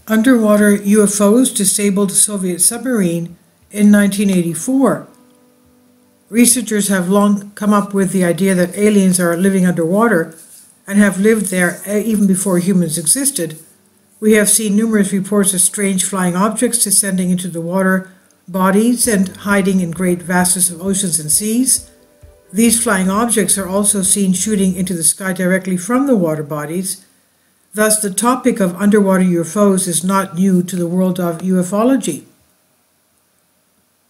Underwater UFOs disabled a Soviet submarine in 1984. Researchers have long come up with the idea that aliens are living underwater and have lived there even before humans existed. We have seen numerous reports of strange flying objects descending into the water bodies and hiding in great vastness of oceans and seas. These flying objects are also seen shooting into the sky directly from the water bodies. Thus, the topic of underwater UFOs is not new to the world of ufology.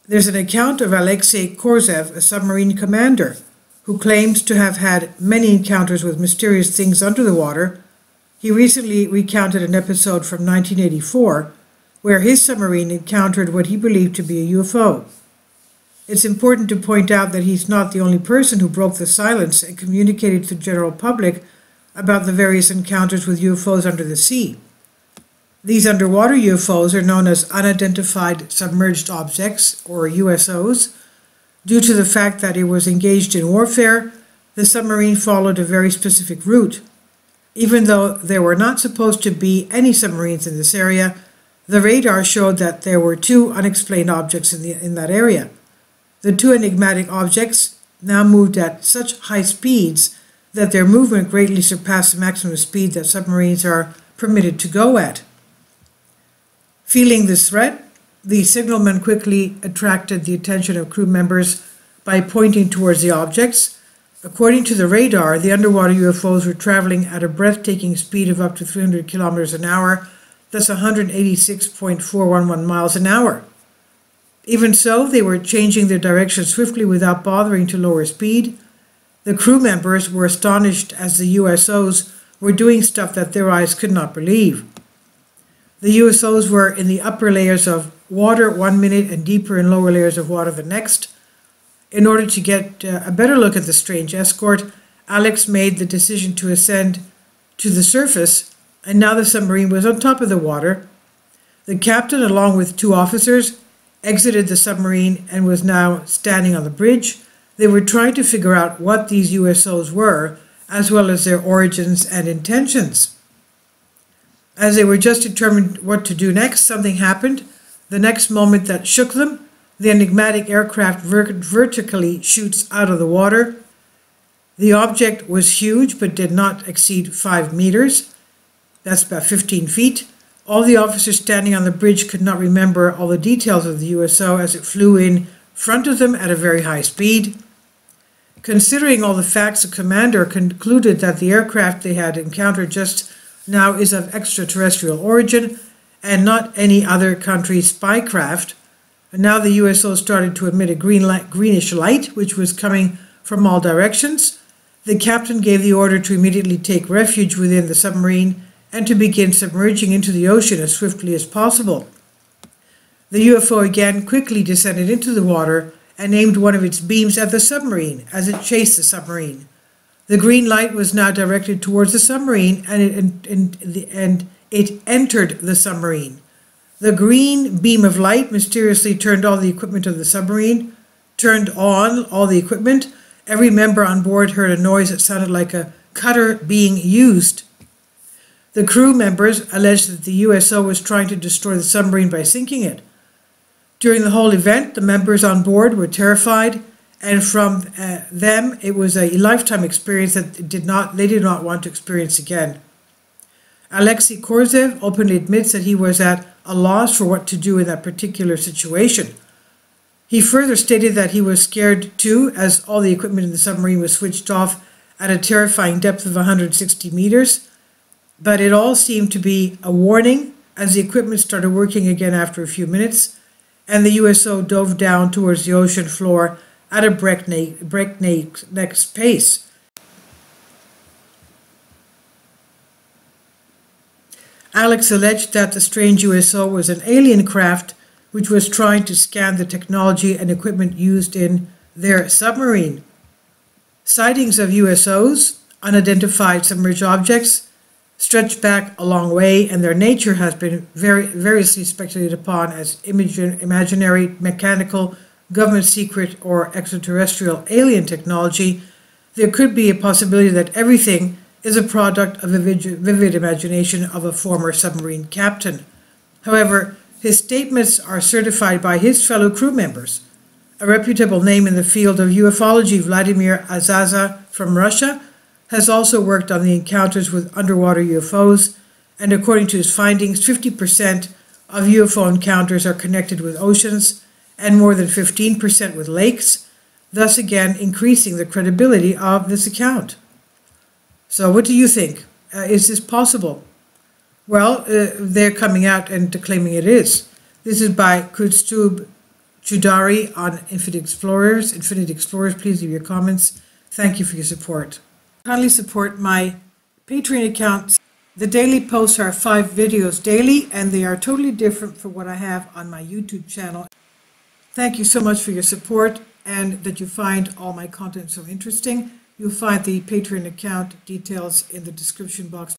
There's an account of Alexei Korzev, a submarine commander, who claims to have had many encounters with mysterious things under the water. He recently recounted an episode from 1984 where his submarine encountered what he believed to be a UFO. It's important to point out that he's not the only person who broke the silence and communicated to the general public about the various encounters with UFOs under the sea. These underwater UFOs are known as unidentified submerged objects, or USOs. Due to the fact that it was engaged in warfare, the submarine followed a very specific route. Even though there were not supposed to be any submarines in this area, the radar showed that there were two unexplained objects in that area. The two enigmatic objects now moved at such high speeds that their movement greatly surpassed the maximum speed that submarines are permitted to go at. Feeling this threat, the signalman quickly attracted the attention of crew members by pointing towards the objects. According to the radar, the underwater UFOs were traveling at a breathtaking speed of up to 300 kilometers an hour, that's 186.411 miles an hour. Even so, they were changing their direction swiftly without bothering to lower speed. The crew members were astonished as the USOs were doing stuff that their eyes could not believe. The USOs were in the upper layers of water 1 minute and deeper in lower layers of water the next. In order to get a better look at the strange escort, Alex made the decision to ascend to the surface, and now the submarine was on top of the water. The captain, along with two officers, exited the submarine and was now standing on the bridge. They were trying to figure out what these USOs were, as well as their origins and intentions. As they were just determined what to do next, something happened. The next moment that shook them, the enigmatic aircraft vertically shoots out of the water. The object was huge, but did not exceed 5 meters. That's about 15 feet. All the officers standing on the bridge could not remember all the details of the USO as it flew in front of them at a very high speed. Considering all the facts, the commander concluded that the aircraft they had encountered just now is of extraterrestrial origin and not any other country's spy craft. And now the USO started to emit a greenish light, which was coming from all directions. The captain gave the order to immediately take refuge within the submarine and to begin submerging into the ocean as swiftly as possible. The UFO again quickly descended into the water and aimed one of its beams at the submarine as it chased the submarine. The green light was now directed towards the submarine, and it entered the submarine. The green beam of light mysteriously turned all the equipment of the submarine, turned on all the equipment. Every member on board heard a noise that sounded like a cutter being used. The crew members alleged that the USO was trying to destroy the submarine by sinking it. During the whole event, the members on board were terrified, and from them, it was a lifetime experience that they did not want to experience again. Alexei Korzev openly admits that he was at a loss for what to do in that particular situation. He further stated that he was scared too, as all the equipment in the submarine was switched off at a terrifying depth of 160 meters. But it all seemed to be a warning, as the equipment started working again after a few minutes, and the USO dove down towards the ocean floor at a breakneck pace. Alex alleged that the strange USO was an alien craft which was trying to scan the technology and equipment used in their submarine. Sightings of USOs, unidentified submerged objects, stretch back a long way, and their nature has been variously speculated upon as imaginary, mechanical, government secret, or extraterrestrial alien technology. There could be a possibility that everything is a product of a vivid imagination of a former submarine captain. However, his statements are certified by his fellow crew members. A reputable name in the field of ufology, Vladimir Azaza from Russia, has also worked on the encounters with underwater UFOs, and according to his findings, 50% of UFO encounters are connected with oceans and more than 15% with lakes, thus again increasing the credibility of this account. So what do you think? Is this possible? Well, they're coming out and claiming it is. This is by Kutstub Chudari on Infinite Explorers. Infinite Explorers, please leave your comments. Thank you for your support. Kindly support my Patreon account. The daily posts are 5 videos daily, and they are totally different from what I have on my YouTube channel. Thank you so much for your support and that you find all my content so interesting. You'll find the Patreon account details in the description box.